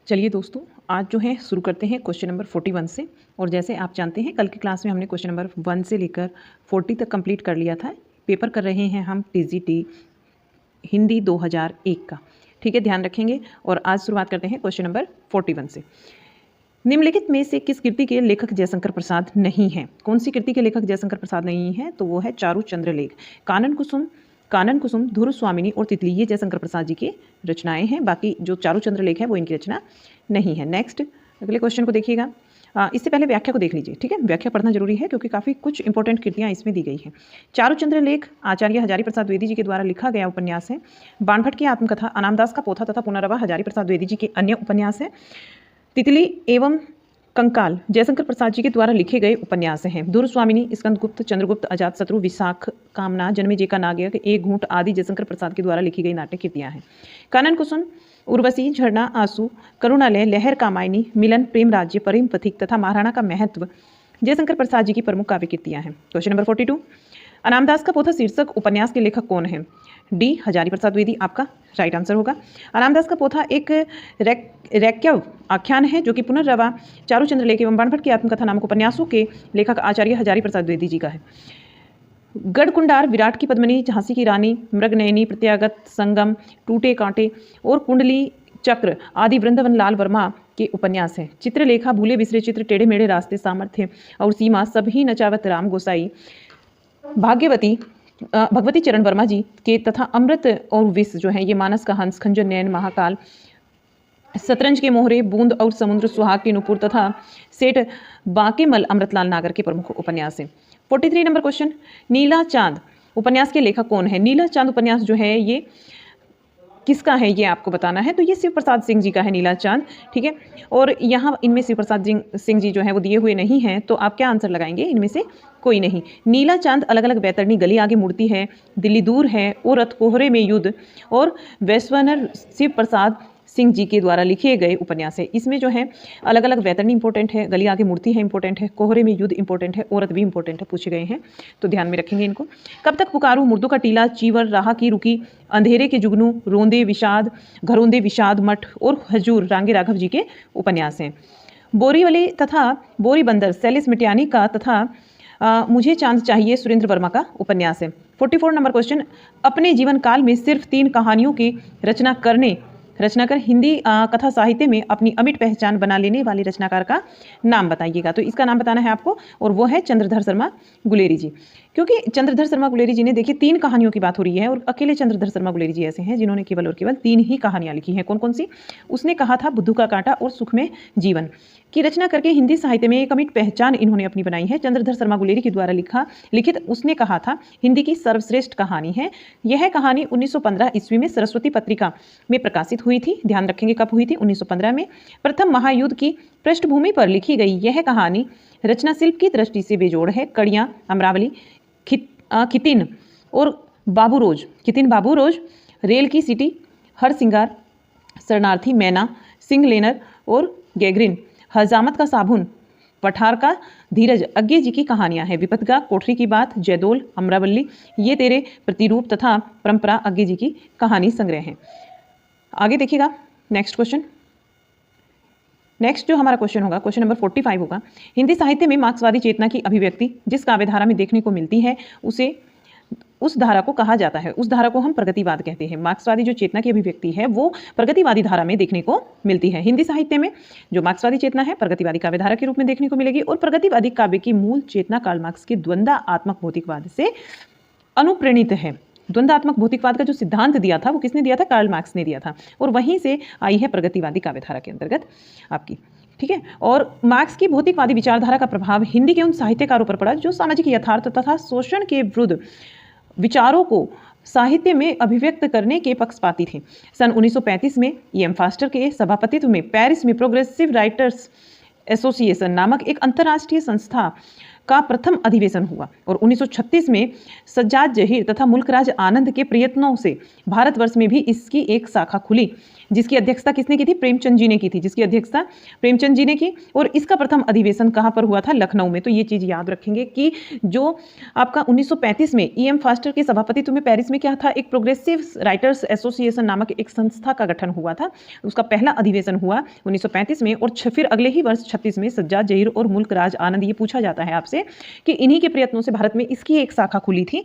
चलिए दोस्तों, आज जो है शुरू करते हैं क्वेश्चन नंबर 41 से। और जैसे आप जानते हैं कल की क्लास में हमने क्वेश्चन नंबर 1 से लेकर 40 तक कंप्लीट कर लिया था। पेपर कर रहे हैं हम टीजीटी हिंदी 2001 का। ठीक है, ध्यान रखेंगे। और आज शुरुआत करते हैं क्वेश्चन नंबर 41 से। निम्नलिखित में से किस कृति के लेखक जयशंकर प्रसाद नहीं हैं? कौन सी कृति के लेखक जयशंकर प्रसाद नहीं है? तो वो है चारुचंद्र लेख। कानन कुसुम, ध्रुव स्वामिनी और तितली, ये जयशंकर प्रसाद जी की रचनाएं हैं। बाकी जो चारुचंद्र लेख है वो इनकी रचना नहीं है। नेक्स्ट अगले क्वेश्चन को देखिएगा। इससे पहले व्याख्या को देख लीजिए। ठीक है, व्याख्या पढ़ना जरूरी है क्योंकि काफ़ी कुछ इंपॉर्टेंट कृतियाँ इसमें दी गई हैं। चारुचंद्र लेख आचार्य हजारी प्रसाद द्विवेदी जी के द्वारा लिखा गया उपन्यास है। बाणभट्ट की आत्मकथा, अनामदास का पोथा तथा पुनर्वा हजारी प्रसाद द्विवेदी जी के अन्य उपन्यास है। तितली एवं कंकाल जयशंकर प्रसाद जी के द्वारा लिखे गए उपन्यास हैं। ध्रुव स्वामिनी, स्कंदगुप्त, चंद्रगुप्त, अजातशत्रु, विशाख कामना, जन्मेजय का नागयक, एक घूंट आदि जयशंकर प्रसाद के द्वारा लिखी गई नाट्य कृतियां हैं। कानन कुसुम, उर्वशी, झरना, आंसू, करुणालय, लहर, कामायनी, मिलन, प्रेम राज्य, प्रेम पथिक तथा महाराणा का महत्व जयशंकर प्रसाद जी की प्रमुख काव्य कृतियां हैं। क्वेश्चन नंबर 42, अनामदास का पोथा शीर्षक उपन्यास के लेखक कौन है? डी हजारी प्रसाद द्विवेदी आपका राइट आंसर होगा। अनामदास का पोथा एक रैक्यव आख्यान है जो कि पुनर्रवा, चारुचंद्र लेख एवं बाणभट्ट की आत्मकथा नामक उपन्यासों के लेखक आचार्य हजारी प्रसाद द्विवेदी जी का है। गढ़कुंडार, विराट की पद्मिनी, झांसी की रानी, मृगनयनी, प्रत्यागत, संगम, टूटे कांटे और कुंडली चक्र आदि वृंदावन लाल वर्मा के उपन्यास हैं। चित्रलेखा, भूले बिसरे चित्र, टेढ़े मेढ़े रास्ते, सामर्थ्य और सीमा, सभी नचावत, राम गोसाई, भगवती चरण वर्मा जी के तथा अमृत और विष जो है ये मानस का हंस, खंजर नयन, महाकाल, शतरंज के मोहरे, बूंद और समुद्र, सुहाग के नुपुर तथा सेठ बांकेमल अमृतलाल नागर के प्रमुख उपन्यास हैं। 43 नंबर क्वेश्चन, नीला चांद उपन्यास के लेखक कौन है? नीला चांद उपन्यास जो है ये किसका है ये आपको बताना है। तो ये शिव प्रसाद सिंह जी का है नीला चांद। ठीक है, और यहाँ इनमें शिव प्रसाद सिंह जी जो है वो दिए हुए नहीं हैं, तो आप क्या आंसर लगाएंगे? इनमें से कोई नहीं। नीला चांद अलग अलग बैतरणी, गली आगे मुड़ती है, दिल्ली दूर है, ओ रथ कोहरे में युद्ध और वैश्वनर शिव प्रसाद सिंह जी के द्वारा लिखे गए उपन्यास है। इसमें जो है अलग अलग वैतरणी इंपॉर्टेंट है, गली आगे मूर्ति है इंपॉर्टेंट है, कोहरे में युद्ध इंपॉर्टेंट है, औरत भी इंपॉर्टेंट है, पूछे गए हैं तो ध्यान में रखेंगे इनको। कब तक पुकारूं, मुर्दों का टीला, चीवर, राह की रुकी, अंधेरे के जुगनू, रोंदे विषाद, घरोंदे विषाद मठ और हजूर रांगे राघव जी के उपन्यास हैं। बोरीवली तथा बोरी बंदर सैलिस मिटियानी का तथा मुझे चांद चाहिए सुरेंद्र वर्मा का उपन्यास है। 44 नंबर क्वेश्चन, अपने जीवन काल में सिर्फ 3 कहानियों की रचना कर हिंदी कथा साहित्य में अपनी अमिट पहचान बना लेने वाले रचनाकार का नाम बताइएगा। तो इसका नाम बताना है आपको और वो है चंद्रधर शर्मा गुलेरी जी। क्योंकि चंद्रधर शर्मा गुलेरी जी ने देखिए 3 कहानियों की बात हो रही है और अकेले चंद्रधर शर्मा गुलेरी जी ऐसे हैं जिन्होंने केवल और केवल 3 ही कहानियां लिखी हैं। कौन कौन सी? उसने कहा था बुद्धू का कांटा और सुख में जीवन की रचना करके हिंदी साहित्य में एक अमिट पहचान इन्होंने अपनी बनाई है। चंद्रधर शर्मा गुलेरी के द्वारा लिखित उसने कहा था हिंदी की सर्वश्रेष्ठ कहानी है। यह कहानी 1915 ईस्वी में सरस्वती पत्रिका में प्रकाशित हुई थी। ध्यान रखेंगे कब हुई थी? 1915 में। प्रथम महायुद्ध की पृष्ठभूमि पर लिखी गई यह कहानी रचना शिल्प की दृष्टि से बेजोड़ है। कड़ियाँ, अमरावली, खितिन और बाबूरोज, रेल की सिटी, हर सिंगार, शरणार्थी, मैना, सिंह लेनर और गैगरिन, हजामत का साबुन, पठार का धीरज, अज्ञे जी की कहानियां हैं। विपत्तिका, कोठरी की बात, जयदोल, अमरावली, ये तेरे प्रतिरूप तथा परंपरा, अज्ञे जी की कहानी संग्रह हैं। आगे देखिएगा नेक्स्ट क्वेश्चन। नेक्स्ट जो हमारा क्वेश्चन होगा क्वेश्चन नंबर 45 होगा। हिंदी साहित्य में मार्क्सवादी चेतना की अभिव्यक्ति जिस काव्यधारा में देखने को मिलती है उस धारा को कहा जाता है। उस धारा को हम प्रगतिवाद कहते हैं। मार्क्सवादी जो चेतना की अभिव्यक्ति है वो प्रगतिवादी धारा में देखने को मिलती है। हिंदी साहित्य में जो मार्क्सवादी चेतना है प्रगतिवादी काव्यधारा के रूप में देखने को मिलेगी और प्रगतिवादी काव्य की मूल चेतना कार्ल मार्क्स के द्वंद्वात्मक भौतिकवाद से अनुप्रेरित है। द्वंद्वात्मक भौतिकवाद का जो सिद्धांत दिया था वो किसने दिया था? कार्ल मार्क्स ने दिया था और वहीं से आई है प्रगतिवादी काव्यधारा के अंतर्गत आपकी। ठीक है, और मार्क्स की भौतिकवादी विचारधारा का प्रभाव हिंदी के उन साहित्यकारों पर पड़ा जो सामाजिक यथार्थ तथा शोषण के विरुद्ध विचारों को साहित्य में अभिव्यक्त करने के पक्षपाती थे। सन 1935 में E.M. फास्टर के सभापतित्व में पेरिस में प्रोग्रेसिव राइटर्स एसोसिएशन नामक एक अंतर्राष्ट्रीय संस्था का प्रथम अधिवेशन हुआ और 1936 में सज्जाद जहीर तथा मुल्कराज आनंद के प्रयत्नों से भारतवर्ष में भी इसकी एक शाखा खुली। जिसकी अध्यक्षता किसने की थी? प्रेमचंद जी ने की थी, जिसकी अध्यक्षता प्रेमचंद जी ने की। और इसका प्रथम अधिवेशन कहाँ पर हुआ था? लखनऊ में। तो ये चीज़ याद रखेंगे कि जो आपका 1935 में E.M. फास्टर के सभापतित्व में पेरिस में क्या था? एक प्रोग्रेसिव राइटर्स एसोसिएशन नामक एक संस्था का गठन हुआ था। उसका पहला अधिवेशन हुआ 1935 में और फिर अगले ही वर्ष 36 में सज्जाद जहीर और मुल्क राज आनंद, ये पूछा जाता है आपसे कि इन्हीं के प्रयत्नों से भारत में इसकी एक शाखा खुली थी।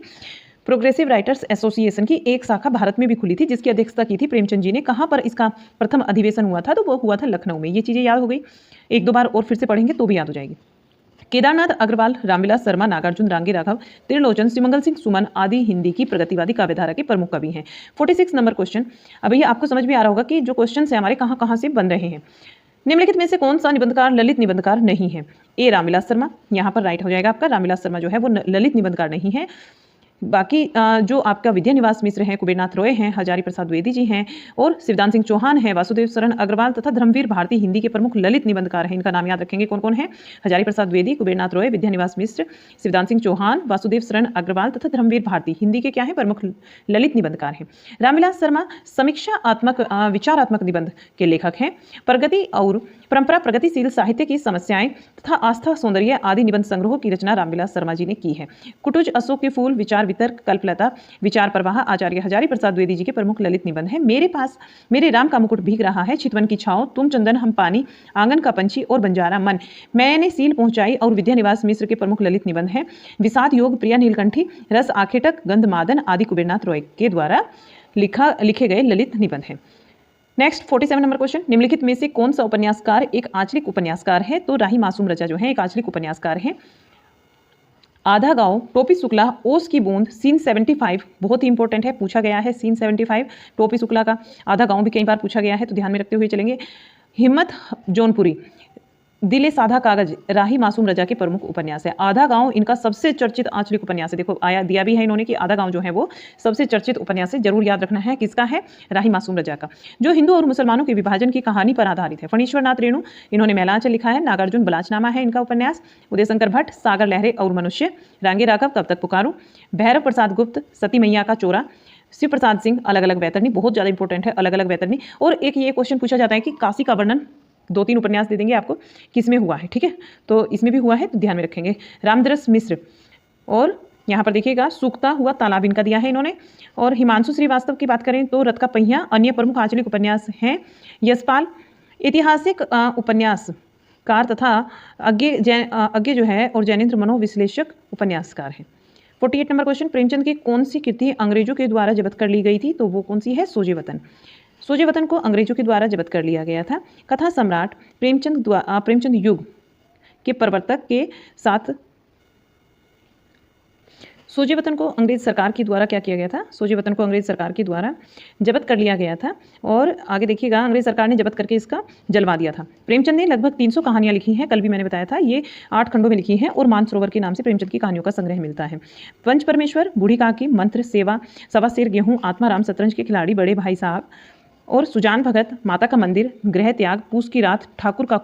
प्रोग्रेसिव राइटर्स एसोसिएशन की एक शाखा भारत में भी खुली थी, जिसकी अध्यक्षता की थी प्रेमचंद जी ने। कहाँ पर इसका प्रथम अधिवेशन हुआ था? तो वो हुआ था लखनऊ में। ये चीज़ें याद हो गई, एक दो बार और फिर से पढ़ेंगे तो भी याद हो जाएगी। केदारनाथ अग्रवाल, रामविलास शर्मा, नागार्जुन रांगी राघव, त्रिलोचन, सिमंगल सिंह सुमन आदि हिंदी की प्रगतिवादी काव्यधारा के प्रमुख कवि हैं। 46 नंबर क्वेश्चन। अब ये आपको समझ में आ रहा होगा कि जो क्वेश्चन है हमारे कहाँ कहाँ से बन रहे हैं। निम्नलिखित में से कौन सा निबंधकार ललित निबंधकार नहीं है? ए रामविलास शर्मा, यहाँ पर राइट हो जाएगा आपका। रामविलास शर्मा जो है वो ललित निबंधकार नहीं है। बाकी जो आपका विद्यानिवास मिश्र हैं, कुबेरनाथ रॉय हैं, हजारी प्रसाद द्विवेदी जी हैं और शिवदान सिंह चौहान हैं, वासुदेव शरण अग्रवाल तथा धर्मवीर भारती हिंदी के प्रमुख ललित निबंधकार हैं। इनका नाम याद रखेंगे कौन कौन है? हजारी प्रसाद द्विवेदी, कुबेरनाथ रॉय, विद्यानिवास मिश्र, शिवदान सिंह चौहान, वासुदेव शरण अग्रवाल तथा धर्मवीर भारती हिंदी के क्या है? प्रमुख ललित निबंधकार हैं। रामविलास शर्मा समीक्षात्मक विचारात्मक निबंध के लेखक हैं। प्रगति और परंपरा, प्रगतिशील साहित्य की समस्याएं तथा आस्था सौंदर्य आदि निबंध संग्रहों की रचना रामविलास शर्मा जी ने की है। कुटुज, अशोक के फूल, विचार वितर्क, कल्पलता, विचार प्रवाह आचार्य हजारी प्रसाद द्विवेदी जी के प्रमुख ललित निबंध हैं। मेरे पास मेरे राम का मुकुट भीग रहा है, चितवन की छांव, तुम चंदन हम पानी, आंगन का पंछी और बंजारा मन, मैंने सील पहुंचाई और विद्यानिवास मिश्र के प्रमुख ललित निबंध हैं। विषाद योग, प्रिया नीलकंठी, रस आखेटक, गंध मादन आदि कुबेरनाथ रॉय के द्वारा लिखे गए ललित निबंध हैं। Next 47 number question. निम्नलिखित में से कौन सा उपन्यासकार एक आंचलिक उपन्यासकार है? तो राही मासूम रजा जो है एक आंचलिक उपन्यासकार है। आधा गांव, टोपी शुक्ला, ओस की बूंद, सीन 75 बहुत ही इंपॉर्टेंट है, पूछा गया है। सीन 75 टोपी शुक्ला का। आधा गांव भी कई बार पूछा गया है, तो ध्यान में रखते हुए चलेंगे। हिम्मत जौनपुरी, दिले साधा कागज राही मासूम रजा के प्रमुख उपन्यास है। आधा गांव इनका सबसे चर्चित आंचलिक उपन्यास है। देखो आया दिया भी है इन्होंने कि आधा गांव जो है वो सबसे चर्चित उपन्यास है। जरूर याद रखना है किसका है? राही मासूम रजा का, जो हिंदू और मुसलमानों के विभाजन की कहानी पर आधारित है। फणीश्वर नाथ रेणु, इन्होंने मैलांचल लिखा है। नागार्जुन बलाचनामा है इनका उपन्यास। उदयशंकर भट्ट, सागर लहरे और मनुष्य, रांगी राघव, कब तक पुकारूं, भैरव प्रसाद गुप्त, सती मैया का चोरा, शिव प्रसाद सिंह, अलग अलग वैतरणी, बहुत ज्यादा इंपॉर्टेंट है अलग अलग वैतरणी। और एक ये क्वेश्चन पूछा जाता है कि काशी का वर्णन, 2-3 उपन्यास दे देंगे आपको, किसमें हुआ है, ठीक है? तो इसमें भी हुआ है, तो ध्यान में रखेंगे। रामदरस मिश्र, और यहाँ पर देखिएगा सूखता हुआ तालाब इनका दिया है इन्होंने। और हिमांशु श्रीवास्तव की बात करें तो रथ का पहिया अन्य प्रमुख आंचलिक उपन्यास हैं। यशपाल ऐतिहासिक उपन्यासकार तथा अज्ञे जो है और जैनेन्द्र मनोविश्लेषक उपन्यासकार हैं। 48 नंबर क्वेश्चन। प्रेमचंद की कौन सी कृति अंग्रेजों के द्वारा जब्त कर ली गई थी? तो वो कौन सी है? सोजे वतन। सोजे वतन को अंग्रेजों के द्वारा जब्त कर लिया गया था। कथा सम्राट प्रेमचंद युग के प्रवर्तक के साथ सोजे वतन को अंग्रेज सरकार के द्वारा क्या किया गया था? सोजे वतन को अंग्रेज सरकार के द्वारा जब्त कर लिया गया था। और आगे देखिएगा अंग्रेज सरकार ने जब्त करके इसका जलवा दिया था। प्रेमचंद ने लगभग 300 कहानियां लिखी हैं, कल भी मैंने बताया था। ये 8 खंडों में लिखी हैं और मानसरोवर के नाम से प्रेमचंद की कहानियों का संग्रह मिलता है। पंच परमेश्वर, बूढ़ी काकी, मंत्र, सेवा, सवा शेर गेहूं, आत्माराम, शतरंज के खिलाड़ी, बड़े भाई साहब और सुजान भगत, माता का मंदिर, गृह त्याग, पूस की रात, ठाकुर का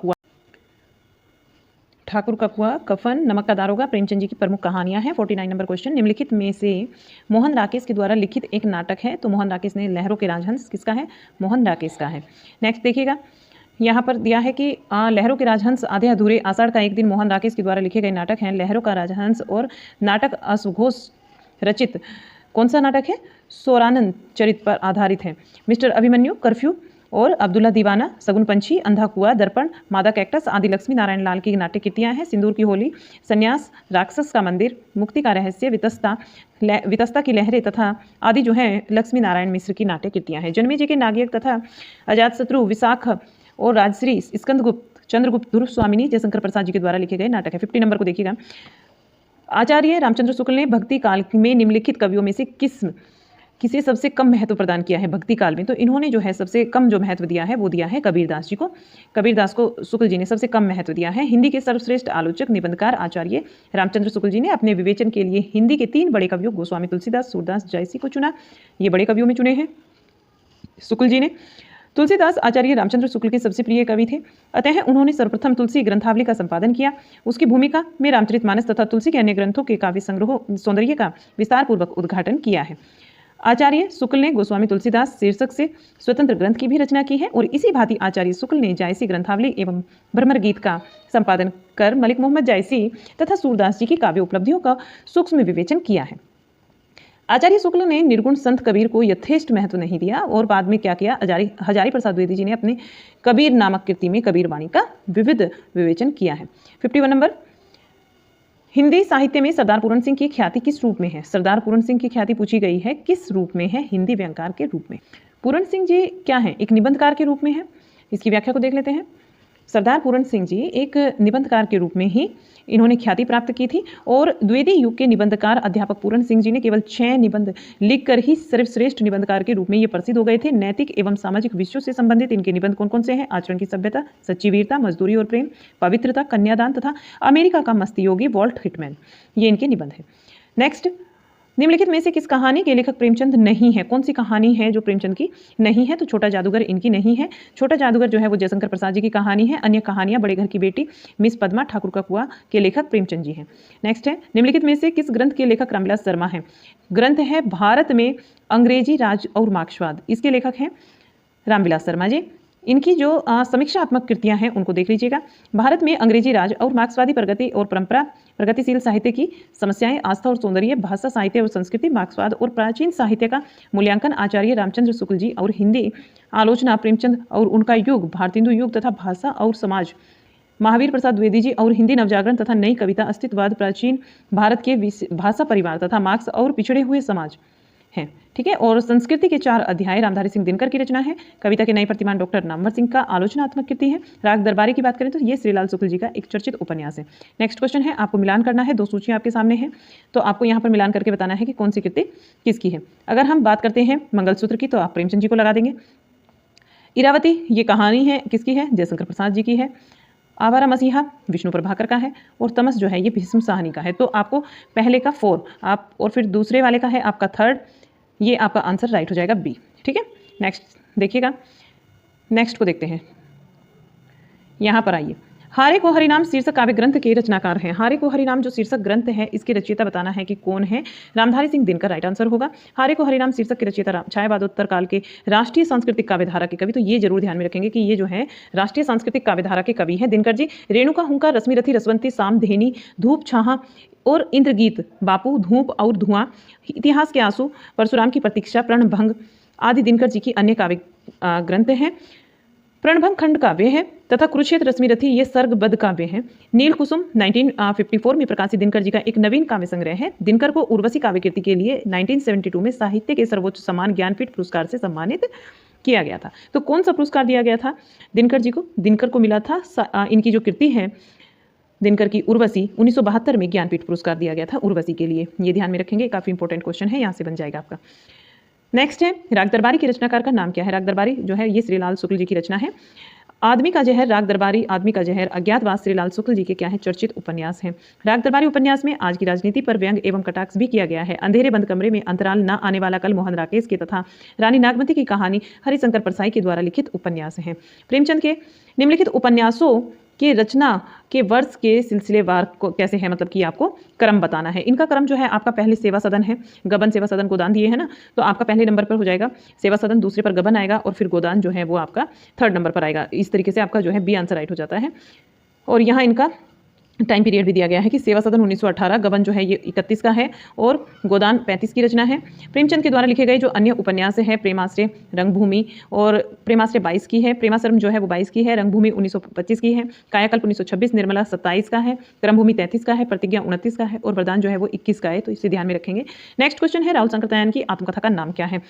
कुआं, कफन, नमक का दारोगा प्रेमचंद जी की प्रमुख कहानियां हैं। 49 नंबर क्वेश्चन। निम्नलिखित में से मोहन राकेश के द्वारा लिखित एक नाटक है। तो मोहन राकेश ने लहरों के राजहंस किसका है? मोहन राकेश का है। नेक्स्ट देखिएगा यहाँ पर दिया है कि लहरों के राजहंस आधे अधूरे, आषाढ़ का एक दिन मोहन राकेश के द्वारा लिखे गए नाटक हैं लहरों का राजहंस। और नाटक अश्वघोष रचित कौन सा नाटक है? सोरानंद चरित्र पर आधारित है। मिस्टर अभिमन्यु, कर्फ्यू और अब्दुल्ला दीवाना, सगुन पंछी, अंधा कुआं, दर्पण, मादा कैक्टस आदि लक्ष्मी नारायण लाल की नाट्य कृतियां हैं। सिंदूर की होली, संन्यास, राक्षस का मंदिर, मुक्ति का रहस्य, वितस्ता की लहरें तथा आदि जो है लक्ष्मी नारायण मिश्र की नाट्य कृतियां हैं। जन्मेजय के नागयक तथा अजातशत्रु, विशाख और राजश्री, स्कंदगुप्त, चंद्रगुप्त, ध्रुव स्वामिनी जयशंकर प्रसाद जी के द्वारा लिखे गए नाटक है। 50 नंबर को देखिएगा। आचार्य रामचंद्र शुक्ल ने भक्ति काल में निम्नलिखित कवियों में से किसे सबसे कम महत्व प्रदान किया है भक्ति काल में? तो इन्होंने जो है सबसे कम जो महत्व दिया है वो दिया है कबीरदास जी को। कबीरदास को शुक्ल जी ने सबसे कम महत्व दिया है। हिंदी के सर्वश्रेष्ठ आलोचक निबंधकार आचार्य रामचंद्र शुक्ल जी ने अपने विवेचन के लिए हिंदी के 3 बड़े कवियों गोस्वामी तुलसीदास, सूरदास, जयसी को चुना। ये बड़े कवियों में चुने हैं शुक्ल जी ने। तुलसीदास आचार्य रामचंद्र शुक्ल के सबसे प्रिय कवि थे, अतः उन्होंने सर्वप्रथम तुलसी ग्रंथावली का संपादन किया। उसकी भूमिका में रामचरितमानस तथा तुलसी के अन्य ग्रंथों के काव्य संग्रह सौंदर्य का विस्तार पूर्वक उद्घाटन किया है। आचार्य शुक्ल ने गोस्वामी तुलसीदास शीर्षक से स्वतंत्र ग्रंथ की भी रचना की है और इसी भांति आचार्य शुक्ल ने जायसी ग्रंथावली एवं भ्रमर गीत का संपादन कर मलिक मोहम्मद जायसी तथा सूरदास जी की काव्य उपलब्धियों का सूक्ष्म विवेचन किया है। आचार्य शुक्ल ने निर्गुण संत कबीर को यथेष्ट महत्व नहीं दिया और बाद में क्या किया, हजारी प्रसाद द्विवेदी जी ने अपने कबीर नामक कृति में कबीर वाणी का विविध विवेचन किया है। 51 नंबर, हिंदी साहित्य में सरदार पूरन सिंह की ख्याति किस रूप में है? सरदार पूरन सिंह की ख्याति पूछी गई है, किस रूप में है? हिंदी व्यंग्यकार के रूप में। पूरन सिंह जी क्या है? एक निबंधकार के रूप में है। इसकी व्याख्या को देख लेते हैं। सरदार पूरन सिंह जी एक निबंधकार के रूप में ही इन्होंने ख्याति प्राप्त की थी और द्विवेदी युग के निबंधकार अध्यापक पूरन सिंह जी ने केवल 6 निबंध लिखकर ही सर्वश्रेष्ठ निबंधकार के रूप में ये प्रसिद्ध हो गए थे। नैतिक एवं सामाजिक विषयों से संबंधित इनके निबंध कौन कौन से हैं? आचरण की सभ्यता, सच्ची वीरता, मजदूरी और प्रेम, पवित्रता, कन्यादान तथा अमेरिका का मस्ती योगी वॉल्ट हिटमैन, ये इनके निबंध है। नेक्स्ट, निम्नलिखित में से किस कहानी के लेखक प्रेमचंद नहीं है? कौन सी कहानी है जो प्रेमचंद की नहीं है? तो छोटा जादूगर इनकी नहीं है। छोटा जादूगर जो है वो जयशंकर प्रसाद जी की कहानी है। अन्य कहानियां बड़े घर की बेटी, मिस पद्मा, ठाकुर का कुआं के लेखक प्रेमचंद जी हैं। नेक्स्ट है, निम्नलिखित में से किस ग्रंथ के लेखक रामविलास शर्मा है? ग्रंथ है भारत में अंग्रेजी राज और मार्क्सवाद, इसके लेखक हैं रामविलास शर्मा जी। इनकी जो समीक्षात्मक कृतियां हैं उनको देख लीजिएगा। भारत में अंग्रेजी राज और मार्क्सवादी प्रगति और परंपरा, प्रगतिशील साहित्य की समस्याएं, आस्था और सौंदर्य, भाषा, साहित्य और संस्कृति, मार्क्सवाद और प्राचीन साहित्य का मूल्यांकन, आचार्य रामचंद्र शुक्ल जी और हिंदी आलोचना, प्रेमचंद और उनका युग, भारतेंदु युग तथा भाषा और समाज, महावीर प्रसाद द्विवेदी जी और हिंदी नवजागरण तथा नई कविता, अस्तित्ववाद, प्राचीन भारत के भाषा परिवार तथा मार्क्स और पिछड़े हुए समाज हैं। ठीक है। और संस्कृति के 4 अध्याय रामधारी सिंह दिनकर की रचना है। कविता के नए प्रतिमान डॉक्टर नामवर सिंह का आलोचनात्मक कृति है। राग दरबारी की बात करें तो ये श्रीलाल शुक्ल जी का एक चर्चित उपन्यास है। नेक्स्ट क्वेश्चन है, आपको मिलान करना है। 2 सूचियां आपके सामने हैं, तो आपको यहाँ पर मिलान करके बताना है कि कौन सी कृति किसकी है। अगर हम बात करते हैं मंगलसूत्र की तो आप प्रेमचंद जी को लगा देंगे। इरावती ये कहानी है किसकी है? जयशंकर प्रसाद जी की है। आवारा मसीहा विष्णु प्रभाकर का है और तमस जो है ये भीष्म साहनी का है। तो आपको पहले का 4 आप और फिर दूसरे वाले का है आपका 3rd, ये आपका आंसर राइट हो जाएगा बी। ठीक है। नेक्स्ट देखिएगा, नेक्स्ट को देखते हैं। यहाँ पर आइए, हारे को हरिनाम शीर्षक काव्य ग्रंथ के रचनाकार हैं। हारे को हरिनाम जो शीर्षक ग्रंथ है इसके रचयिता बताना है कि कौन है। रामधारी सिंह दिनकर राइट आंसर होगा। हारे को हरिनाम शीर्षक के रचयिता छायावादोत्तर काल के राष्ट्रीय सांस्कृतिक काव्यधारा के कवि, तो ये जरूर ध्यान में रखेंगे कि ये जो है राष्ट्रीय सांस्कृतिक काव्यधारा के कवि हैं दिनकर जी। रेणुका, हुंकार, रश्मिरथी, रसवंती, सामधेनी, धूप छाहा और इंद्रगीत, बापू, धूप और धुआं, इतिहास के आंसू, परशुराम की प्रतीक्षा, प्रणभंग आदि दिनकर जी की अन्य काव्य ग्रंथ हैं। प्रणभंग खंड काव्य है तथा कुरुक्षेत्र, रश्मिरथी ये सर्गबद्ध काव्य हैं। नील कुसुम 1954 में प्रकाशित दिनकर जी का एक नवीन काव्य संग्रह है। दिनकर को उर्वशी काव्य कृति के लिए 1972 में साहित्य के सर्वोच्च सम्मान ज्ञानपीठ पुरस्कार से सम्मानित किया गया था। तो कौन सा पुरस्कार दिया गया था दिनकर जी को? दिनकर को मिला था इनकी जो कृति है दिनकर की उर्वशी 1972 में ज्ञानपीठ पुरस्कार दिया गया था उर्वशी के लिए। ये ध्यान में रखेंगे, काफी इंपॉर्टेंट क्वेश्चन है, यहाँ से बन जाएगा आपका। नेक्स्ट है, राग दरबारी के रचनाकार का नाम क्या है? राग दरबारी जो है ये श्रीलाल शुक्ल जी की रचना है। आदमी का जहर, राग दरबारी, आदमी का जहर, अज्ञातवास श्रीलाल शुक्ल जी के क्या है? चर्चित उपन्यास है। राग दरबारी उपन्यास में आज की राजनीति पर व्यंग एवं कटाक्ष भी किया गया है। अंधेरे बंद कमरे में अंतराल न आने वाला कल मोहन राकेश के तथा रानी नागमती की कहानी हरिशंकर परसाई के द्वारा लिखित उपन्यास है। प्रेमचंद के निम्नलिखित उपन्यासों के रचना के वर्ष के सिलसिलेवार को कैसे है, मतलब कि आपको क्रम बताना है। इनका क्रम जो है आपका पहले सेवा सदन है, गबन सेवा सदन गोदान दिए है ना, तो आपका पहले नंबर पर हो जाएगा सेवा सदन, दूसरे पर गबन आएगा और फिर गोदान जो है वो आपका 3rd नंबर पर आएगा। इस तरीके से आपका जो है बी आंसर राइट हो जाता है। और यहाँ इनका टाइम पीरियड भी दिया गया है कि सेवा सदन 1918, गबन जो है ये 31 का है और गोदान 35 की रचना है। प्रेमचंद के द्वारा लिखे गए जो अन्य उपन्यास है, प्रेमाश्रय, रंगभूमि और प्रेमाश्रय 22 की है, प्रेमाश्रम जो है वो 22 की है, रंगभूमि 1925 की है, कायाकल्प 1926, निर्मला 27 का है, क्रमभूमि 33 का है, प्रतिज्ञा 29 का है और वरदान जो है वो 21 का है, तो इसे ध्यान में रखेंगे। नेक्स्ट क्वेश्चन है, राहुल शंकरतनयन की आत्मकथा का नाम क्या है?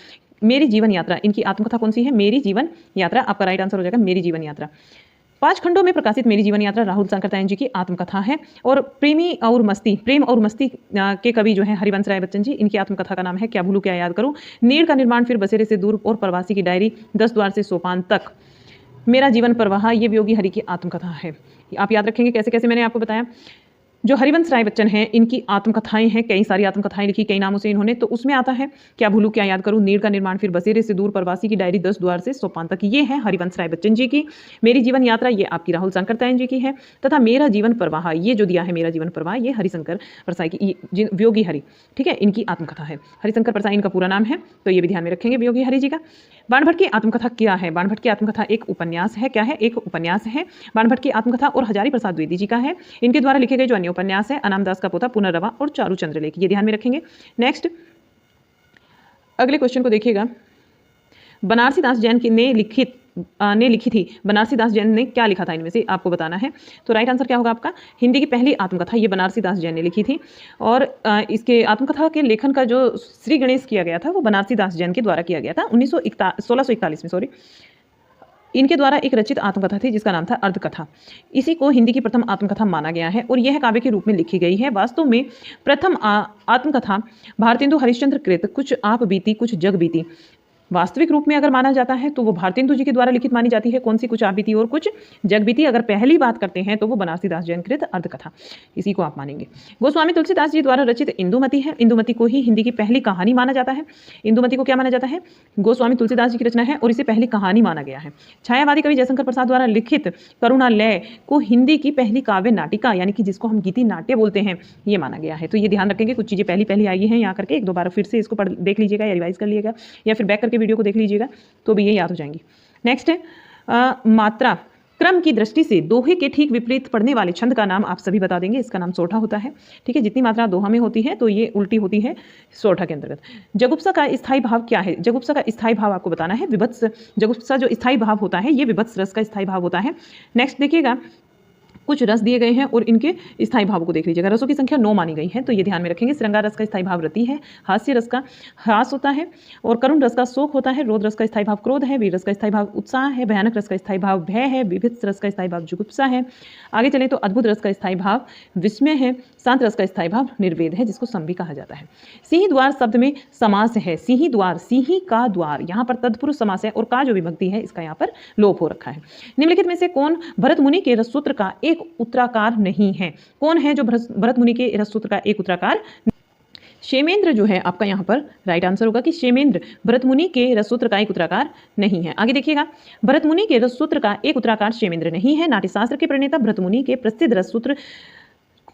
मेरी जीवन यात्रा। इनकी आत्मकथा कौन सी है? मेरी जीवन यात्रा। आपका राइट आंसर हो जाएगा मेरी जीवन यात्रा। 5 खंडों में प्रकाशित मेरी जीवन यात्रा राहुल शंकरतनयन जी की आत्मकथा है। और प्रेम और मस्ती के कवि जो है हरिवंश राय बच्चन जी, इनकी आत्मकथा का नाम है क्या भूलूं क्या याद करूं, नीड़ का निर्माण, फिर बसेरे से दूर और प्रवासी की डायरी, 10 द्वार से सोपान तक, मेरा जीवन प्रवाह, ये वियोगी हरि की आत्मकथा है। आप याद रखेंगे कैसे कैसे मैंने आपको बताया। जो हरिवंश राय बच्चन हैं इनकी आत्मकथाएं हैं, कई सारी आत्मकथाएं लिखी कई नामों से इन्होंने, तो उसमें आता है क्या भूलूं क्या याद करूं, नीड़ का निर्माण, फिर बसेरे से दूर, प्रवासी की डायरी, 10 द्वार से सोपान तक। ये है हरिवंश राय बच्चन जी की। मेरी जीवन यात्रा ये आपकी राहुल शंकर तयन जी की है, तथा मेरा जीवन प्रवाह ये जो दिया है मेरा जीवन प्रवाह ये हरिशंकर परसाई की, वियोगी हरि, ठीक है, इनकी आत्मकथा है। हरिशंकर परसाई इनका पूरा नाम है, तो ये भी ध्यान में रखेंगे वियोगी हरि जी का। बाणभट्ट की आत्मकथा क्या है? बाणभट्ट की आत्मकथा एक उपन्यास है। क्या है? एक उपन्यास है। बाणभट्ट की आत्मकथा और हजारी प्रसाद द्विवेदी जी का है। इनके द्वारा लिखे गए जो अन्य उपन्यास है, अनामदास का पोता, पुनर्रवा और चारू चंद्रलेख, ये ध्यान में रखेंगे। नेक्स्ट अगले क्वेश्चन को देखिएगा। बनारसी दास जैन ने लिखी थी, बनारसी दास जैन ने क्या लिखा था इनमें से आपको बताना है। तो राइट आंसर क्या होगा आपका? हिंदी की पहली आत्मकथा ये बनारसी दास जैन ने लिखी थी, और इसके आत्मकथा के लेखन का जो श्री गणेश किया गया था वो बनारसी दास जैन के द्वारा किया गया था 1641 में, सॉरी। इनके द्वारा एक रचित आत्मकथा थी जिसका नाम था अर्धकथा। इसी को हिंदी की प्रथम आत्मकथा माना गया है और यह काव्य के रूप में लिखी गई है। वास्तव में प्रथम आत्मकथा भारतेंदु हरिश्चंद्र कृत कुछ आप बीती कुछ जग बीती, वास्तविक रूप में अगर माना जाता है तो वो भारतेंदु जी के द्वारा लिखित मानी जाती है। कौन सी? कुछ आप बीती और कुछ जग बीती। अगर पहली बात करते हैं तो वो बनारसी दास जैन कृत अर्धकथा, इसी को आप मानेंगे। गोस्वामी तुलसीदास जी द्वारा रचित इंदुमती है। इंदुमती को ही हिंदी की पहली कहानी माना जाता है। इंदुमती को क्या माना जाता है? गोस्वामी तुलसीदास जी की रचना है और इसे पहली कहानी माना गया है। छायावादी कवि जयशंकर प्रसाद द्वारा लिखित करुणालय को हिंदी की पहली काव्य नाटिका, यानी कि जिसको हम गीति नाट्य बोलते हैं, ये माना गया है। तो ये ध्यान रखेंगे, कुछ चीज़ें पहली पहली आई हैं यहाँ करके, एक दो बार फिर से इसको देख लीजिएगा या रिवाइज कर लीजिएगा या फिर बैक करके वीडियो को देख लीजिएगा तो भी ये याद हो जाएंगी। नेक्स्ट है मात्रा क्रम की दृष्टि से दोहे के ठीक विपरीत पढ़ने वाले छंद का नाम आप सभी बता देंगे। इसका नाम सोठा होता है, ठीक है। जितनी मात्रा दोहा में होती है तो ये उल्टी होती है सोठा के अंतर्गत। जगुप्सा का स्थायी भाव क्या है? जगुप्सा का स्थायी भाव आपको बताना है विभत्स। जगुप्सा जो स्थायी भाव होता है ये विभत्स रस का स्थायी भाव होता है। नेक्स्ट देखिएगा, कुछ रस दिए गए हैं और इनके स्थायी भावों को देख लीजिएगा। रसों की संख्या 9 मानी गई है, तो ये ध्यान में रखेंगे। श्रृंगार रस का स्थायी भाव रति है, हास्य रस का हास होता है, और करुण रस का शोक होता है, रोध रस का स्थायी भाव क्रोध है, वीर रस का स्थायी भाव उत्साह है, भयानक रस का स्थायी भाव भय है, विभिन्न रस का स्थायी भाव जुगुप्सा है। आगे चले तो अद्भुत रस का स्थायी भाव विस्मय है, शांत रस का स्थायी भाव निर्वेद है, जिसको संधि कहा जाता है। सिंही द्वार शब्द में समास है, सिंही द्वार, सिंही का द्वार, यहाँ पर तत्पुरुष समास है और का जो विभक्ति है इसका यहाँ पर लोप हो रखा है। निम्नलिखित में से कौन भरत मुनि के रससूत्र का एक उत्तराकार नहीं है? कौन है जो भरत मुनि के रससूत्र का एक उत्तराकार? क्षेमेंद्र जो है आपका यहाँ पर राइट आंसर होगा कि क्षेमेंद्र भरत मुनि के रससूत्र का एक उत्तराकार नहीं है। आगे देखिएगा, भरत मुनि के रससूत्र का एक उत्तराकार क्षेमेंद्र नहीं है। नाट्यशास्त्र के प्रणेता भरत मुनि के प्रसिद्ध रससूत्र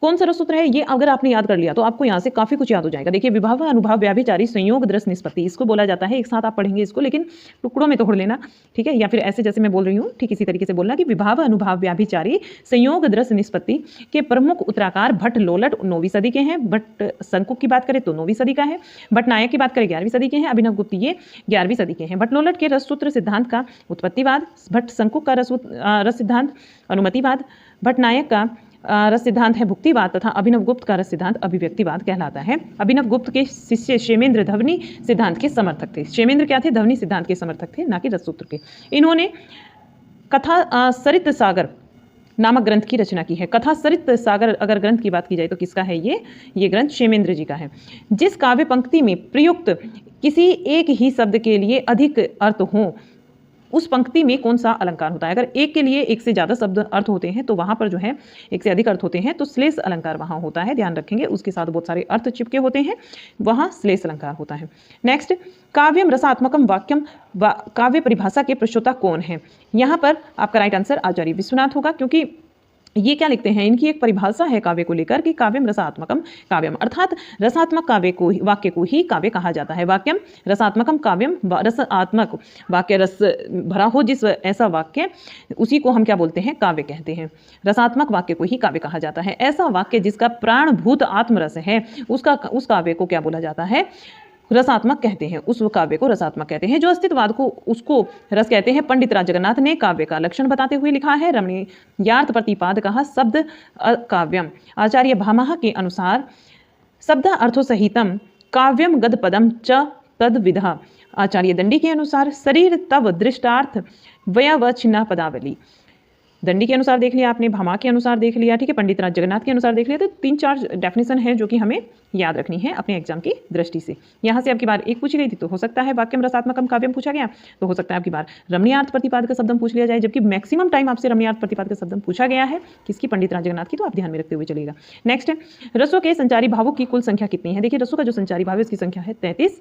कौन सा रससूत्र है? ये अगर आपने याद कर लिया तो आपको यहाँ से काफी कुछ याद हो जाएगा। देखिए, विभाव अनुभाव व्याभिचारी संयोग दृश्य निष्पत्ति, इसको बोला जाता है। एक साथ आप पढ़ेंगे इसको, लेकिन टुकड़ों में तोड़ लेना, ठीक है, या फिर ऐसे जैसे मैं बोल रही हूँ ठीक इसी तरीके से बोलना कि विभाव अनुभाव व्याभिचारी संयोग दृश्य निष्पत्ति के प्रमुख उत्तराकार भट्ट लोलट 9वीं सदी के हैं। भट्ट शंकुक की बात करें तो 9वीं सदी का है। भट्ट नायक की बात करें 11वीं सदी के हैं। अभिनव गुप्त ये 11वीं सदी के हैं। भट्ट लोलट के रससूत्र सिद्धांत का उत्पत्तिवाद, भट्ट शंकुक का रस सिद्धांत अनुमतिवाद, भट्ट नायक का रस सिद्धांत है भुक्तिवाद, तथा अभिनव गुप्त का रस सिद्धांत अभिव्यक्तिवाद कहलाता है। अभिनव गुप्त के शिष्य क्षेमेंद्र ध्वनि सिद्धांत के समर्थक थे। क्षेमेंद्र क्या थे? ध्वनि सिद्धांत के समर्थक थे, ना कि रससूत्र के। इन्होंने कथा सरित सागर नामक ग्रंथ की रचना की है। कथा सरित सागर अगर ग्रंथ की बात की जाए तो किसका है ये ग्रंथ क्षेमेंद्र जी का है। जिस काव्य पंक्ति में प्रयुक्त किसी एक ही शब्द के लिए अधिक अर्थ हो उस पंक्ति में कौन सा अलंकार होता है? अगर एक के लिए एक से ज़्यादा शब्द अर्थ होते हैं तो वहाँ पर जो है एक से अधिक अर्थ होते हैं तो श्लेष अलंकार वहाँ होता है, ध्यान रखेंगे। उसके साथ बहुत सारे अर्थ चिपके होते हैं, वहाँ श्लेष अलंकार होता है। नेक्स्ट, काव्यम रसात्मकम वाक्यम, काव्य परिभाषा के प्रश्नोत्ता कौन है? यहाँ पर आपका राइट आंसर आचार्य विश्वनाथ होगा, क्योंकि ये क्या लिखते हैं, इनकी एक परिभाषा है काव्य को लेकर कि काव्यम रसात्मकम काव्यम, अर्थात रसात्मक काव्य को वाक्य को ही काव्य कहा जाता है। वाक्यम रसात्मकम काव्यम, रसात्मक वाक्य रस भरा हो जिस ऐसा वाक्य, उसी को हम क्या बोलते हैं? काव्य कहते हैं। रसात्मक वाक्य को ही काव्य कहा जाता है। ऐसा वाक्य जिसका प्राणभूत आत्मरस है उस काव्य को क्या बोला जाता है? रसात्मक कहते हैं। उस काव्य को रसात्मक कहते हैं। जो अस्तित्ववाद को उसको रस कहते हैं। पंडित राज जगन्नाथ ने काव्य का लक्षण बताते हुए लिखा है, रमणीयार्थ प्रतिपाद कहा शब्द काव्यम। आचार्य भामह के अनुसार शब्द अर्थो सहितम काव्यम गद पदम च तद विधा। आचार्य दंडी के अनुसार शरीर तव दृष्टार्थ वया व छिन्ना पदावली। दंडी के अनुसार देख लिया आपने, भामा के अनुसार देख लिया, ठीक है, पंडित राज जगन्नाथ के अनुसार देख लिया। तो 3-4 डेफिनेशन है जो कि हमें याद रखनी है अपने एग्जाम की दृष्टि से। यहाँ से आपकी बार एक पूछी गई थी तो हो सकता है वाक्यम रसात्मकम काव्यम पूछा गया, तो हो सकता है आपकी बार रमणीयार्थ प्रतिपादक शब्दम पूछ लिया जाए, जबकि मैक्सिमम टाइम आपसे रमणीयार्थ प्रतिपादक शब्दम पूछा गया है किसकी, पंडित राज जगन्नाथ की, तो आप ध्यान में रखते हुए चलिएगा। नेक्स्ट है रसों के संचारी भावों की कुल संख्या कितनी है। देखिए रसों का जो संचारी भाव है उसकी संख्या है 33।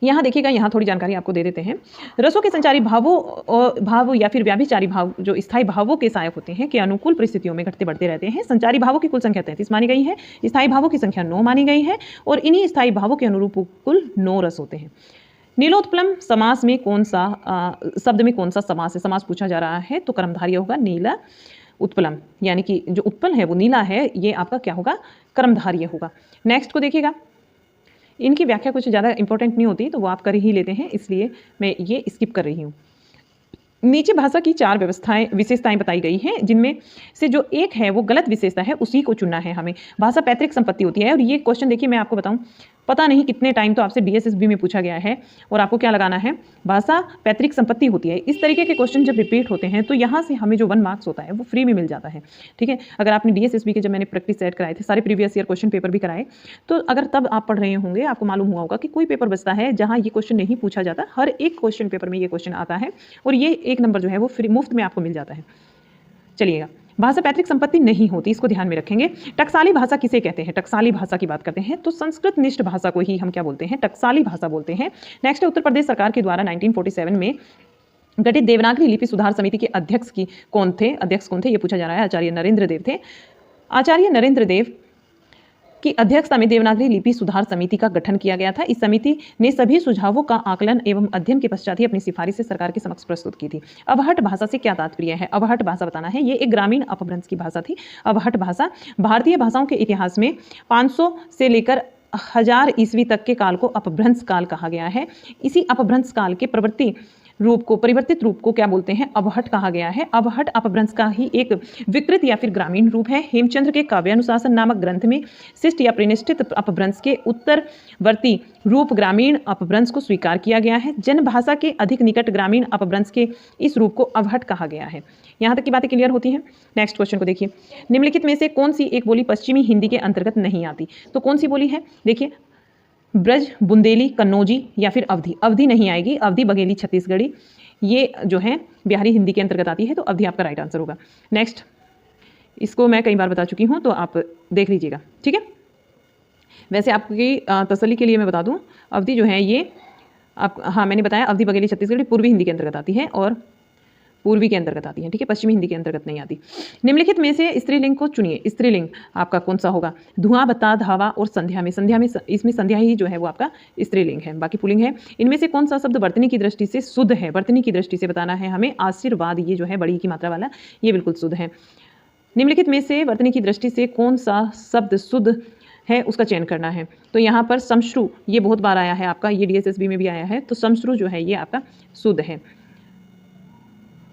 यहाँ देखिएगा, यहाँ थोड़ी जानकारी आपको दे देते हैं। रसों के संचारी भाव या फिर व्याभिचारी भाव जो स्थायी भावों के सहायक होते हैं कि अनुकूल परिस्थितियों में घटते बढ़ते रहते हैं। संचारी भावों की कुल संख्या 33 मानी गई है, स्थायी भावों की संख्या 9 मानी गई है, और इन्हीं स्थायी भावों के अनुरूप कुल 9 रस होते हैं। नीलोत्पलम समास में कौन सा शब्द में कौन सा समास है, समास पूछा जा रहा है, तो कर्मधारय होगा नीला उत्पलम, यानी कि जो उत्पल है वो नीला है, ये आपका क्या होगा, कर्मधारय होगा। नेक्स्ट को देखिएगा, इनकी व्याख्या कुछ ज़्यादा इंपॉर्टेंट नहीं होती तो वो आप कर ही लेते हैं, इसलिए मैं ये स्किप कर रही हूँ। नीचे भाषा की 4 विशेषताएं बताई गई हैं, जिनमें से जो एक है वो गलत विशेषता है, उसी को चुनना है हमें। भाषा पैतृक संपत्ति होती है, और ये क्वेश्चन देखिए मैं आपको बताऊं, पता नहीं कितने टाइम तो आपसे डीएसएसबी में पूछा गया है, और आपको क्या लगाना है, भाषा पैतृक संपत्ति होती है। इस तरीके के क्वेश्चन जब रिपीट होते हैं तो यहाँ से हमें जो 1 मार्क्स होता है वो फ्री में मिल जाता है, ठीक है। अगर आपने डीएसएसबी के जब मैंने प्रैक्टिस सेट कराए थे, सारे प्रीवियस ईयर क्वेश्चन पेपर भी कराए, तो अगर तब आप पढ़ रहे होंगे आपको मालूम हुआ होगा कि कोई पेपर बचता है जहाँ ये क्वेश्चन नहीं पूछा जाता, हर एक क्वेश्चन पेपर में ये क्वेश्चन आता है, और ये 1 नंबर जो है वो फ्री मुफ्त में आपको मिल जाता है। चलिएगा, भाषा पैतृक संपत्ति नहीं होती, इसको ध्यान में रखेंगे। टकसाली भाषा किसे कहते हैं, टकसाली भाषा की बात करते हैं तो संस्कृत निष्ठ भाषा को ही हम क्या बोलते हैं, टकसाली भाषा बोलते हैं। नेक्स्ट है उत्तर प्रदेश सरकार के द्वारा 1947 में गठित देवनागरी लिपि सुधार समिति के अध्यक्ष कौन थे, ये पूछा जा रहा है। आचार्य नरेंद्र देव थे। आचार्य नरेंद्र देव की अध्यक्षता में देवनागरी लिपि सुधार समिति का गठन किया गया था। इस समिति ने सभी सुझावों का आकलन एवं अध्ययन के पश्चात ही अपनी सिफारिशें सरकार के समक्ष प्रस्तुत की थी। अबहट भाषा से क्या तात्पर्य है, अबहट भाषा बताना है, ये एक ग्रामीण अपभ्रंश की भाषा थी। अबहट भाषा भारतीय भाषाओं के इतिहास में 500 से लेकर 1000 ईस्वी तक के काल को अपभ्रंश काल कहा गया है। इसी अपभ्रंश काल के परिवर्तित रूप को क्या बोलते हैं, अबहट कहा गया है। अबहट अपभ्रंश का ही एक विकृत या फिर ग्रामीण रूप है। हेमचंद्र के काव्यानुशासन नामक ग्रंथ में शिष्ट या प्रतिष्ठित अपभ्रंश के उत्तरवर्ती रूप ग्रामीण अपभ्रंश को स्वीकार किया गया है। जनभाषा के अधिक निकट ग्रामीण अपभ्रंश के इस रूप को अबहट कहा गया है। यहाँ तक की बातें क्लियर होती हैं। नेक्स्ट क्वेश्चन को देखिए, निम्नलिखित में से कौन सी एक बोली पश्चिमी हिंदी के अंतर्गत नहीं आती, तो कौन सी बोली है, देखिए ब्रज, बुंदेली, कन्नौजी या फिर अवधी। अवधी नहीं आएगी, अवधी बघेली छत्तीसगढ़ी ये जो है बिहारी हिंदी के अंतर्गत आती है, तो अवधी आपका राइट आंसर होगा। नेक्स्ट, इसको मैं कई बार बता चुकी हूँ तो आप देख लीजिएगा, ठीक है। वैसे आपकी तसल्ली के लिए मैं बता दूँ, अवधी जो है ये हाँ मैंने बताया, अवधी बघेली छत्तीसगढ़ी पूर्वी हिंदी के अंतर्गत आती है और पूर्वी के अंतर्गत आती है, ठीक है, पश्चिमी हिंदी के अंतर्गत नहीं आती। निम्नलिखित में से स्त्रीलिंग को चुनिए। स्त्रीलिंग आपका कौन सा होगा, धुआं, बता, धावा और संध्या में इसमें संध्या ही जो है वो आपका स्त्रीलिंग है, बाकी पुल्लिंग है। इनमें से कौन सा शब्द वर्तनी की दृष्टि से शुद्ध है, वर्तनी की दृष्टि से बताना है हमें। आशीर्वाद ये जो है बड़ी की मात्रा वाला, ये बिल्कुल शुद्ध है। निम्नलिखित में से वर्तनी की दृष्टि से कौन सा शब्द शुद्ध है उसका चयन करना है, तो यहाँ पर समश्रु ये बहुत बार आया है आपका, ये डीएसएसबी में भी आया है, तो समश्रु जो है ये आपका शुद्ध है,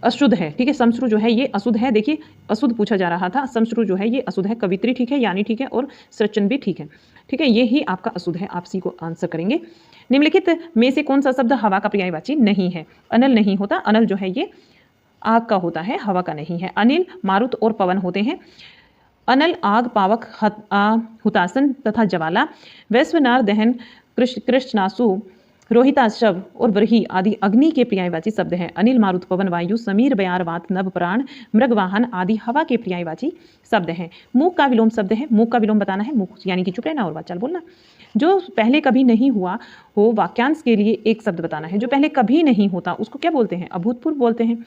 अशुद्ध है, ठीक है। समश्रु जो है ये अशुद्ध है, देखिए अशुद्ध पूछा जा रहा था, समश्रु जो है ये अशुद्ध है। कवित्री ठीक है, यानी ठीक है, और सृचन भी ठीक है, ठीक है, ये ही आपका अशुद्ध है, आप सी को आंसर करेंगे। निम्नलिखित में से कौन सा शब्द हवा का पर्यायवाची नहीं है, अनल नहीं होता, अनल जो है ये आग का होता है, हवा का नहीं है। अनिल, मारुत और पवन होते हैं। अनल आग, पावक, हुतासन तथा ज्वाला, वैश्वनार, दहन, कृष्णासु, रोहिताशव और व्रही आदि अग्नि के पर्यायवाची शब्द हैं। अनिल, मारुत, पवन, वायु, समीर, बयार, वात, नभ, प्राण, मृगवाहन आदि हवा के पर्यायवाची शब्द हैं। मूक का विलोम शब्द है, मूक का विलोम बताना है, मूक यानी कि चुप रहना और वाचाल बोलना। जो पहले कभी नहीं हुआ हो वाक्यांश के लिए एक शब्द बताना है, जो पहले कभी नहीं होता उसको क्या बोलते हैं, अभूतपूर्व बोलते हैं।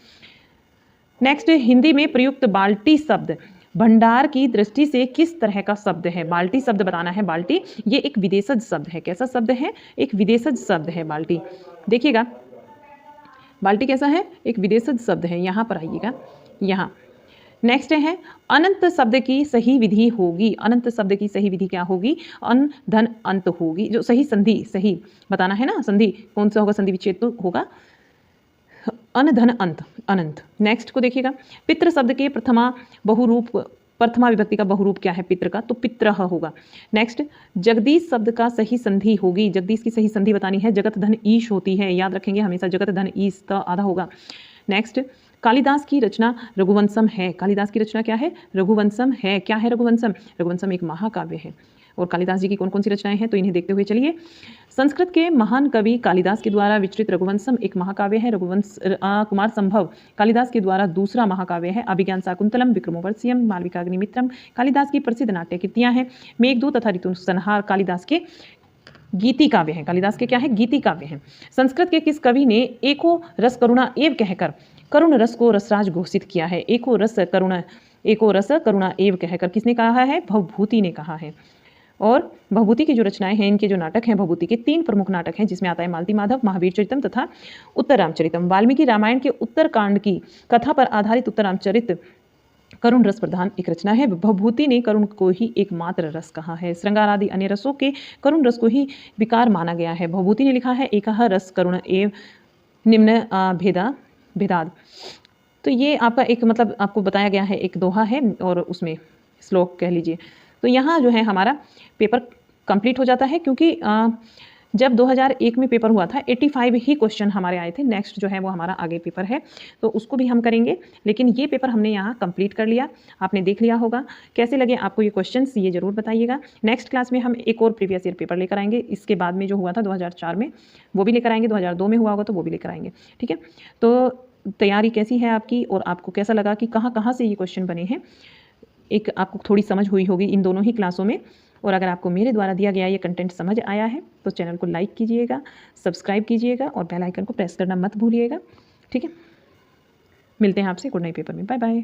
नेक्स्ट, हिंदी में प्रयुक्त बाल्टी शब्द भंडार की दृष्टि से किस तरह का शब्द है, बाल्टी शब्द बताना है। बाल्टी ये एक विदेशज शब्द है, कैसा शब्द है, एक विदेशज शब्द है बाल्टी। देखिएगा बाल्टी कैसा है, एक विदेशज शब्द है, यहाँ पर आइएगा, यहाँ। नेक्स्ट है अनंत शब्द की सही विधि होगी, अनंत शब्द की सही विधि क्या होगी, अन धन अंत होगी, जो सही संधि सही बताना है ना, संधि कौन सा होगा, संधि विच्छेद होगा, अन धन अंत, अनंत। नेक्स्ट को देखिएगा, पितृ शब्द के प्रथमा विभक्ति का बहुरूप क्या है पितृ का, तो पित्रह होगा। नेक्स्ट, जगदीश शब्द का सही संधि होगी, जगदीश की सही संधि बतानी है, जगत धन ईश होती है, याद रखेंगे हमेशा, जगत धन ईश तो आधा होगा। नेक्स्ट, कालिदास की रचना रघुवंशम है। कालिदास की रचना क्या है? रघुवंशम है। क्या है रघुवंशम? रघुवंशम एक महाकाव्य है। और कालिदास जी की कौन कौन सी रचनाएं हैं तो इन्हें देखते हुए चलिए। संस्कृत के महान कवि कालिदास के द्वारा विचरित रघुवंशम एक महाकाव्य है। रघुवंश कुमार संभव कालिदास के द्वारा दूसरा महाकाव्य है। अभिज्ञान शाकुंतलम, विक्रमोर्वशीयम, मालविकाग्निमित्रम कालिदास की प्रसिद्ध नाट्य कृतियां हैं। मेघदूत तथा ऋतुसंहार कालिदास के गीति काव्य हैं। कालिदास के क्या है? गीति काव्य हैं। संस्कृत के किस कवि ने एको रस करुणा एव कहकर करुण रस को रसराज घोषित किया है? एको रस करुणा एव कहकर किसने कहा है? भवभूति ने कहा है। और भवभूति की जो रचनाएं हैं, इनके जो नाटक हैं, भवभूति के 3 प्रमुख नाटक हैं, जिसमें आता है मालती माधव, महावीर चरितम तथा उत्तर रामचरितम। वाल्मीकि रामायण के उत्तरकांड की कथा पर आधारित उत्तर रामचरित करुण रस प्रधान एक रचना है। भवभूति ने करुण को ही एकमात्र रस कहा है। श्रृंगार आदि अन्य रसों के करुण रस को ही विकार माना गया है। भवभूति ने लिखा है एकह रस करुण एव निम्न भेदाद। तो ये आपका एक मतलब आपको बताया गया है, एक दोहा है और उसमें श्लोक कह लीजिए। तो यहाँ जो है हमारा पेपर कंप्लीट हो जाता है, क्योंकि जब 2001 में पेपर हुआ था 85 ही क्वेश्चन हमारे आए थे। नेक्स्ट जो है वो हमारा आगे पेपर है, तो उसको भी हम करेंगे। लेकिन ये पेपर हमने यहाँ कंप्लीट कर लिया, आपने देख लिया होगा। कैसे लगे आपको ये क्वेश्चंस, ये ज़रूर बताइएगा। नेक्स्ट क्लास में हम एक और प्रीवियस ईयर पेपर लेकर आएंगे। इसके बाद में जो हुआ था 2004 में वो भी लेकर आएंगे, 2002 में हुआ होगा तो वो भी लेकर आएंगे। ठीक है, तो तैयारी कैसी है आपकी और आपको कैसा लगा कि कहाँ कहाँ से ये क्वेश्चन बने हैं, एक आपको थोड़ी समझ हुई होगी इन दोनों ही क्लासों में। और अगर आपको मेरे द्वारा दिया गया ये कंटेंट समझ आया है तो चैनल को लाइक कीजिएगा, सब्सक्राइब कीजिएगा और बेल आइकन को प्रेस करना मत भूलिएगा। ठीक है, मिलते हैं आपसे गुड नाइट पेपर में। Bye bye.